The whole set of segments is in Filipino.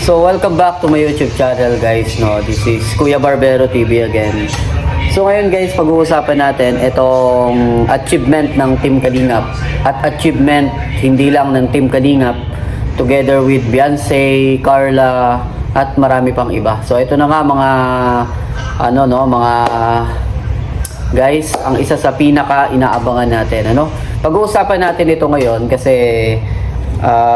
So welcome back to my YouTube channel guys, no. This is Kuya Barbero TV again. So ngayon guys, pag-uusapan natin itong achievement ng Team Kalingap at achievement hindi lang ng Team Kalingap together with Beyonce, Carla at marami pang iba. So ito na nga mga mga guys, ang isa sa pinaka inaabangan natin, Pag-uusapan natin ito ngayon kasi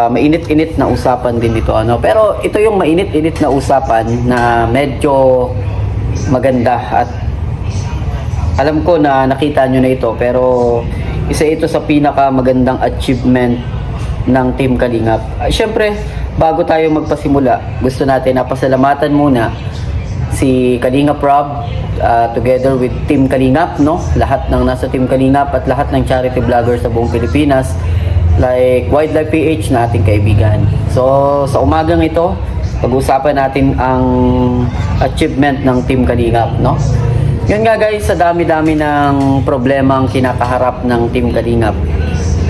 mainit-init na usapan din ito, Pero ito yung mainit-init na usapan na medyo maganda at alam ko na nakita nyo na ito, pero isa ito sa pinaka magandang achievement ng Team Kalingap. Siyempre, bago tayo magpasimula, gusto natin na pasalamatan muna si Kalingap Rob together with Team Kalingap, lahat ng nasa Team Kalingap at lahat ng charity vloggers sa buong Pilipinas, like Wildlife PH na ating kaibigan. So sa umagang ito, pag-usapan natin ang achievement ng Team Kalingap, Yun nga guys, sa dami-dami ng problemang kinakaharap ng Team Kalingap.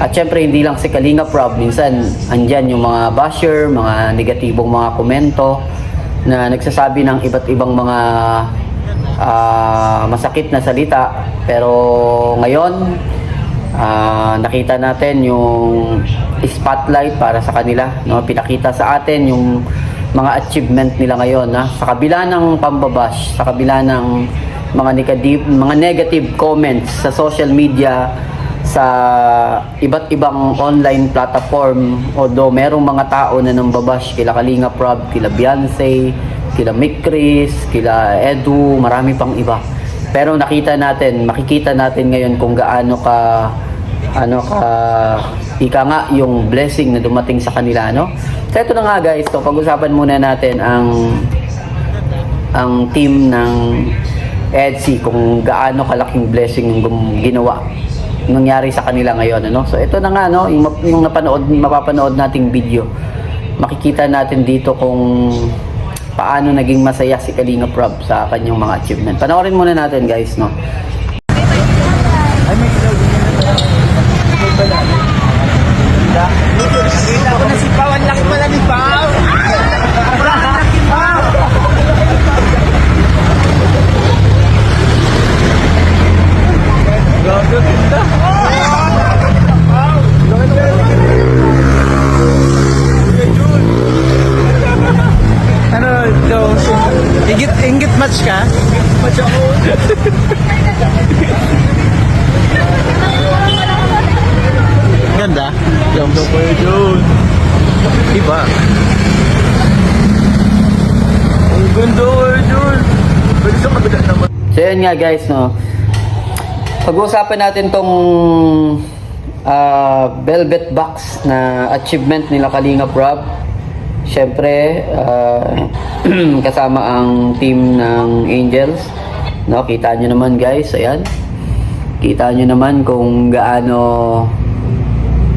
At syempre hindi lang si Kalingap Rob, minsan andyan yung mga basher, mga negatibong mga komento na nagsasabi ng iba't ibang mga masakit na salita. Pero ngayon, nakita natin yung spotlight para sa kanila, pinakita sa atin yung mga achievement nila ngayon, sa kabila ng pambabash, sa kabila ng mga negative comments sa social media, sa iba't ibang online platform. Although merong mga tao na nambabash kila Kalingap Rob, kila Beyonce, kila Mick Chris, kila Edu, marami pang iba. Pero makikita natin ngayon kung gaano ka ika nga yung blessing na dumating sa kanila, So ito na nga guys, pag-usapan muna natin ang team ng EDSI, kung gaano kalaking blessing yung nangyari sa kanila ngayon, So ito na nga, yung mapapanood nating video, makikita natin dito kung paano naging masaya si Kalingap Rob sa kanyang mga achievement. Panoorin muna natin guys, Nakita ko na si Pao, ang laki pala ni Pao. Gago, tinda. Ano ito? Ingit match ka? Match ako. Ganda. Ganda pa yun. Iba. Ang ganda yun. Pwede sa kabila naman. So yun nga guys, pag-uusapan natin tong velvet box na achievement nila Kalingap Rob. Siyempre, kasama ang team ng Angels. Kita nyo naman guys, ayan. Kita nyo naman kung gaano.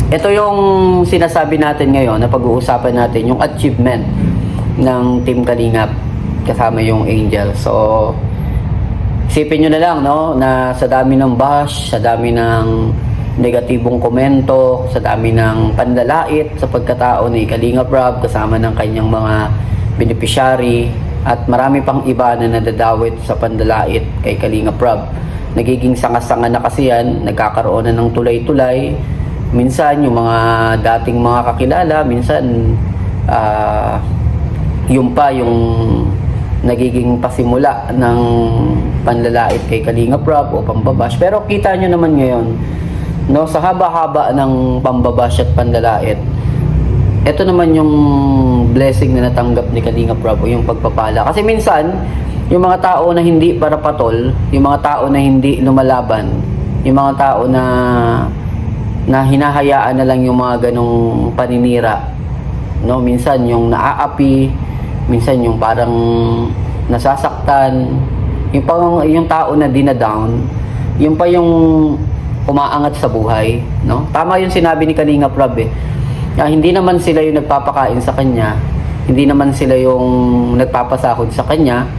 Ito yung sinasabi natin ngayon na pag-uusapan natin, yung achievement ng Team Kalingap kasama yung Angel. So, isipin nyo na lang, na sa dami ng bash, sa dami ng negatibong komento, sa dami ng panlalait sa pagkatao ni Kalingap Rob kasama ng kanyang mga beneficiary at marami pang iba na nadadawit sa panlalait kay Kalingap Rob. Nagiging sanga-sanga na kasi yan, nagkakaroon na ng tulay-tulay. Minsan yung mga dating mga kakilala, minsan yung nagiging pasimula ng panlalait kay Kalingap Rob o pambabash. Pero kita nyo naman ngayon, sa haba-haba ng pambabash at panlalait, ito naman yung blessing na natanggap ni Kalingap Rob o yung pagpapala. Kasi minsan, yung mga tao na hindi para patol, yung mga tao na hindi lumalaban, yung mga tao na hinahayaan na lang yung mga ganong paninira, minsan yung naaapi, minsan yung parang nasasaktan, yung tao na dinadown, yung pa yung umaangat sa buhay, Tama yung sinabi ni Kalingap Rob, hindi naman sila yung nagpapakain sa kanya, hindi naman sila yung nagpapasahod sa kanya,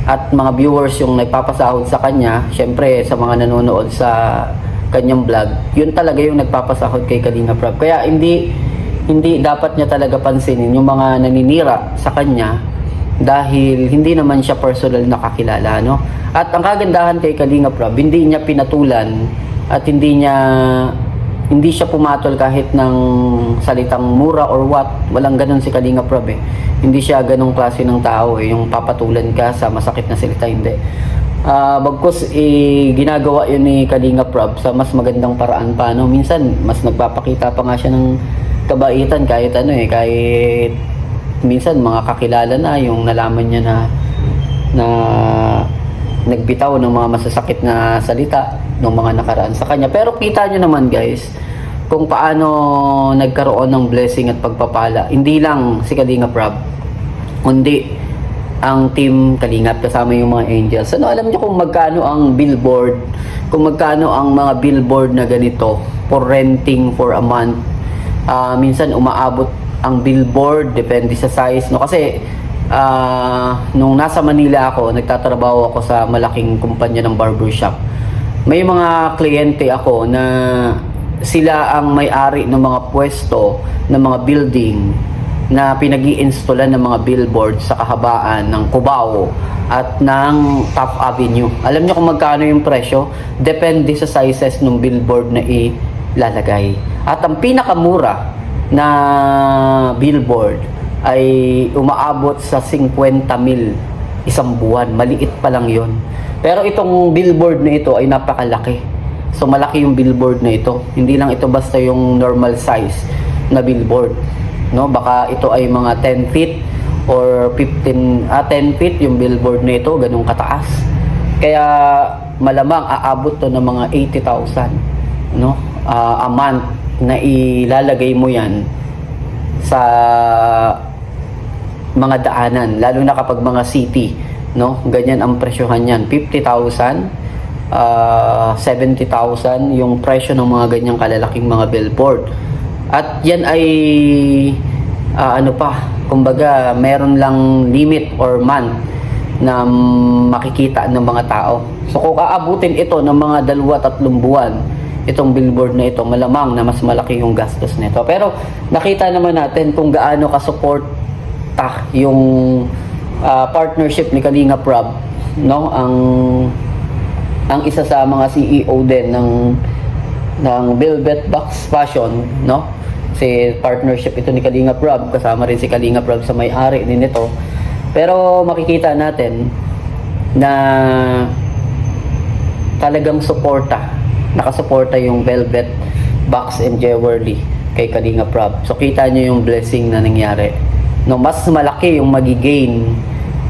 at mga viewers yung nagpapasahod sa kanya. Syempre sa mga nanonood sa kanyang vlog, yun talaga yung nagpapasahod kay Kalingap Rob. Kaya hindi hindi dapat niya talaga pansinin yung mga naninira sa kanya dahil hindi naman siya personal na kakilala, no? At ang kagandahan kay Kalinga Prab, hindi niya pinatulan at hindi siya pumatol kahit ng salitang mura or what. Walang ganun si Kalinga Prab eh. Hindi siya ganung klase ng tao eh, yung papatulan ka sa masakit na salita, hindi. Bagkus ginagawa yun ni Kalinga Prab sa mas magandang paraan pa, no? Minsan mas nagpapakita pa nga siya ng kabaitan kahit kahit minsan mga kakilala na yung nalaman niya na nagbitaw ng mga masasakit na salita ng mga nakaraan sa kanya. Pero kita nyo naman guys kung paano nagkaroon ng blessing at pagpapala. Hindi lang si Kalinga Prab, kundi ang team Kalingap kasama yung mga angels. Ano, alam niyo kung magkano ang billboard, kung magkano ang mga billboard na ganito for renting for a month? Minsan umaabot ang billboard, depende sa size, no? Kasi nung nasa Manila ako, nagtatrabaho ako sa malaking kumpanya ng barbershop. May mga kliyente ako na sila ang may-ari ng mga pwesto, ng mga building na pinag-i-installan ng mga billboard sa kahabaan ng Cubao at ng Top Avenue. Alam niyo kung magkano yung presyo? Depende sa sizes ng billboard na ilalagay. At ang pinakamura na billboard ay umaabot sa 50,000 isang buwan. Maliit pa lang yon. Pero itong billboard na ito ay napakalaki. So malaki yung billboard na ito. Hindi lang ito basta yung normal size na billboard, no? Baka ito ay mga 10 feet or 10 feet yung billboard na ito, ganung kataas. Kaya malamang aabot to ng mga 80,000, no? A month na ilalagay mo yan sa mga daanan, lalo na kapag mga city, no? Ganyan ang presyohan yan, 50,000, 70,000 yung presyo ng mga ganyang kalalaking mga billboard. At yan ay kumbaga meron lang limit or month na makikita ng mga tao. So kung aabutin ito ng mga 2-3 buwan, itong billboard na ito, malamang na mas malaki yung gastos nito. Pero nakita naman natin kung gaano kasuporta yung partnership ni Kalinga Prab, no? Ang isa sa mga CEO din ng Velvet Box Fashion, no? Si partnership ito ni Kalinga Prab, kasama rin si Kalinga Prab sa may-ari din ito. Pero makikita natin na talagang nakasuporta yung Velvet Box and Jewelry kay Kalinga Prab. So kita nyo yung blessing na nangyari, no? Mas malaki yung magigain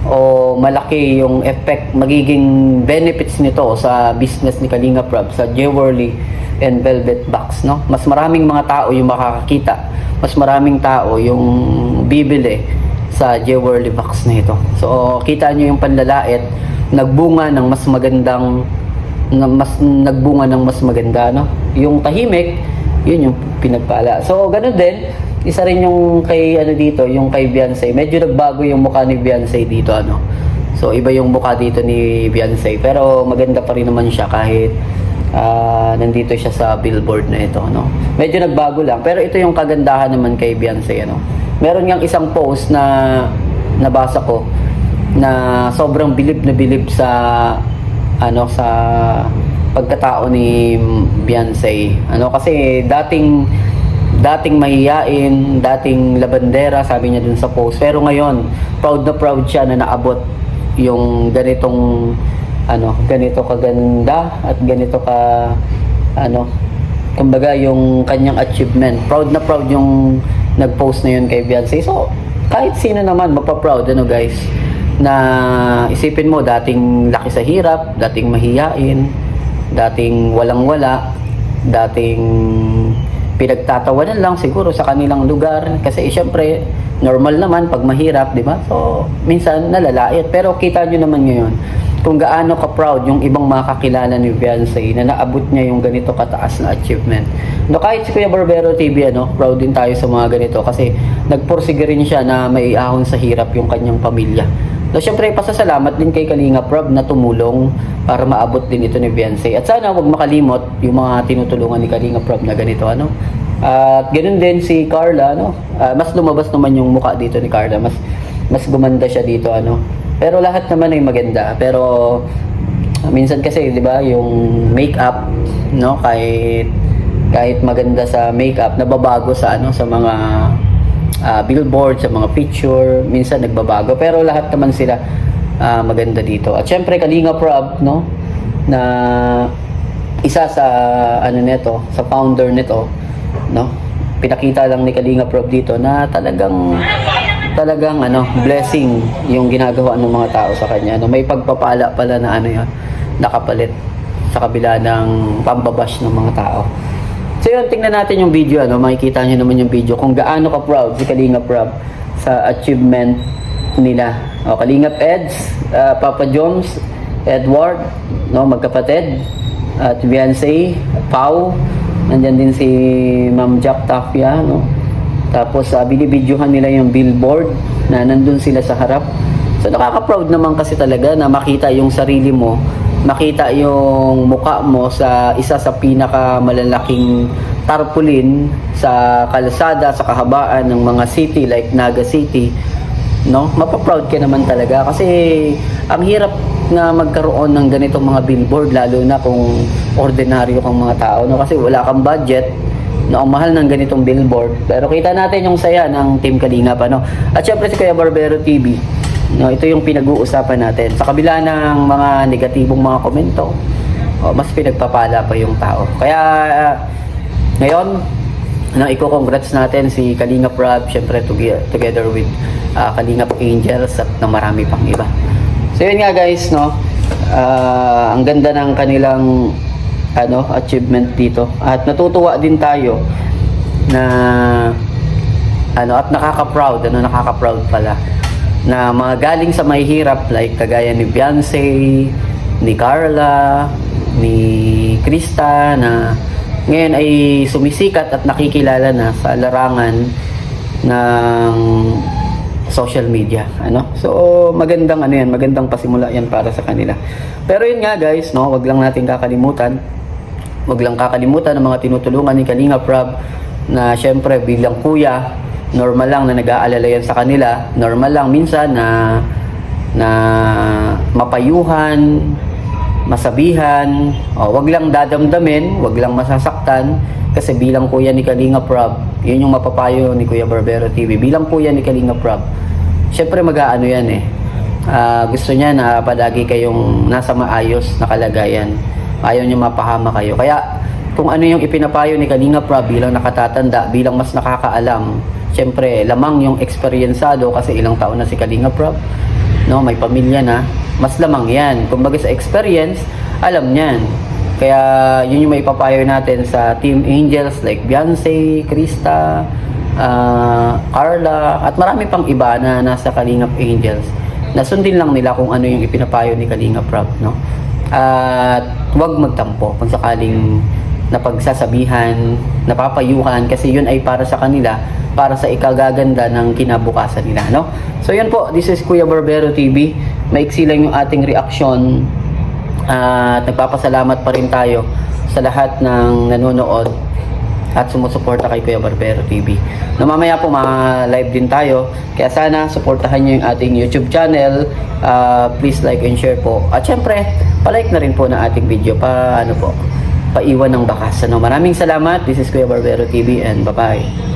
o malaki yung effect, magiging benefits nito sa business ni Kalinga Prab sa Jewelry and Velvet Box, no? Mas maraming mga tao yung makakakita, mas maraming tao yung bibili sa Jewelry Box na ito. So kita nyo yung panlalait, nagbunga ng mas maganda, no? Yung tahimik, yun yung pinagpala. So ganun din, isa rin yung kay yung kay Beyonce. Medyo nagbago yung mukha ni Beyonce dito, ano. So iba yung mukha dito ni Beyonce, pero maganda pa rin naman siya kahit nandito siya sa billboard na ito, no. Medyo nagbago lang, pero ito yung kagandahan naman kay Beyonce, ano. Meron ngang isang post na nabasa ko na sobrang bilib na bilib sa sa pagkatao ni Beyonce, kasi dating mahiyain, dating labandera, sabi niya dun sa post, pero ngayon proud na proud siya na naabot yung ganito kaganda at ganito kumbaga yung kanyang achievement. Proud na proud yung nag-post na yun kay Beyonce. So kahit sino naman mapaproud, guys, na isipin mo, dating laki sa hirap, dating mahiyain, dating walang-wala, dating pinagtatawanan lang siguro sa kanilang lugar, kasi syempre normal naman pag mahirap, di ba? So minsan nalalait, pero kita nyo naman ngayon kung gaano ka-proud yung ibang mga kakilala ni Beyonce na naabot niya yung ganito kataas na achievement. Kahit si Kuya Barbero TV, proud din tayo sa mga ganito kasi nagpursige rin siya na may ahon sa hirap yung kanyang pamilya. Syempre, pasasalamat din kay Kalinga Prab na tumulong para maabot din ito ni Beyonce. At sana wag makalimot yung mga tinutulungan ni Kalinga Prab na ganito, At ganun din si Carla, no? Mas lumabas naman yung mukha dito ni Carla. Mas gumanda siya dito, ano. Pero lahat naman ay maganda. Pero minsan kasi, 'di ba, yung makeup, no, kahit maganda sa makeup, nababago sa ano, sa mga billboard, sa mga picture, minsan nagbabago. Pero lahat naman sila maganda dito. At syempre Kalinga Prab, no, na isa sa ano nito, sa founder nito, no. Pinakita lang ni Kalinga Prab dito na talagang ano, blessing yung ginagawa ng mga tao sa kanya. No, may pagpapala pala na ano 'yan, nakapalit sa kabila ng pambabash ng mga tao. So yun, tingnan natin yung video, ano, makikita nyo naman yung video kung gaano ka proud si Kalinga Prab sa achievement nila. O, Kalingap Eds, Papa Joms, Edward, no, magkapatid, at Beyonce, Pau, nandyan din si Ma'am Jack Tafia, no. Tapos binibidyohan nila yung billboard na nandun sila sa harap. So nakaka-proud naman kasi talaga na makita yung sarili mo, makita yung mukha mo sa isa sa pinakamalalaking tarpaulin sa kalsada, sa kahabaan ng mga city like Naga City, no? Mapaproud ka naman talaga kasi ang hirap na magkaroon ng ganitong mga billboard, lalo na kung ordinaryo kang mga tao, no? Kasi wala kang budget, no? Ang mahal ng ganitong billboard. Pero kita natin yung saya ng Team Kalingap, ano? At syempre si Kuya Barbero TV, no, ito yung pinag-uusapan natin. Sa kabila ng mga negatibong mga komento, mas pinagpapala pa yung tao. Kaya ngayon, iko-congrats natin si Kalinga Prab, syempre together with Kalingap Angels at na marami pang iba. So yun nga guys, no, ang ganda ng kanilang ano, achievement dito. At natutuwa din tayo na ano, at nakaka-proud pala na mga galing sa mahihirap like kagaya ni Beyonce, ni Carla, ni Krista na ngayon ay sumisikat at nakikilala na sa larangan ng social media, ano. So magandang ano yan, magandang pasimula yan para sa kanila. Pero yun nga guys, no, wag lang kakalimutan ng mga tinutulungan ni Kalinga Prab na syempre bilang kuya, normal lang na nag-aalala yan sa kanila. Normal lang minsan na mapayuhan, masabihan, wag lang dadamdamin, wag lang masasaktan. Kasi bilang kuya ni Kalinga Prab, yun yung mapapayo ni Kuya Barbero TV. Bilang kuya ni Kalinga Prab, syempre mag-aano yan eh. Gusto niya na palagi kayong nasa maayos na kalagayan. Ayaw niya mapahama kayo. Kaya kung ano yung ipinapayo ni Kalinga Prab bilang nakatatanda, bilang mas nakakaalam, syempre lamang yung eksperyensado kasi ilang taon na si Kalinga Prab, no, may pamilya na, mas lamang yan. Kumbaga sa experience, alam niyan. Kaya yun yung maipapayo natin sa Team Angels like Beyonce, Krista, Carla, at marami pang iba na nasa Kalingap Angels. Nasundin lang nila kung ano yung ipinapayo ni Kalinga Prab, no? At huwag magtampo kung sakaling napagsasabihan, napapayuhan, kasi yun ay para sa kanila, para sa ikagaganda ng kinabukasan nila, no? So yun po, this is Kuya Barbero TV. Maiksi lang yung ating reaksyon. At nagpapasalamat pa rin tayo sa lahat ng nanonood at sumusuporta kay Kuya Barbero TV. Na mamaya po live din tayo. Kaya sana suportahan nyo yung ating YouTube channel. Please like and share po. At syempre, palike na rin po na ating video. Paiwan ng bakas. Maraming salamat. This is Kuya Barbero TV and bye-bye.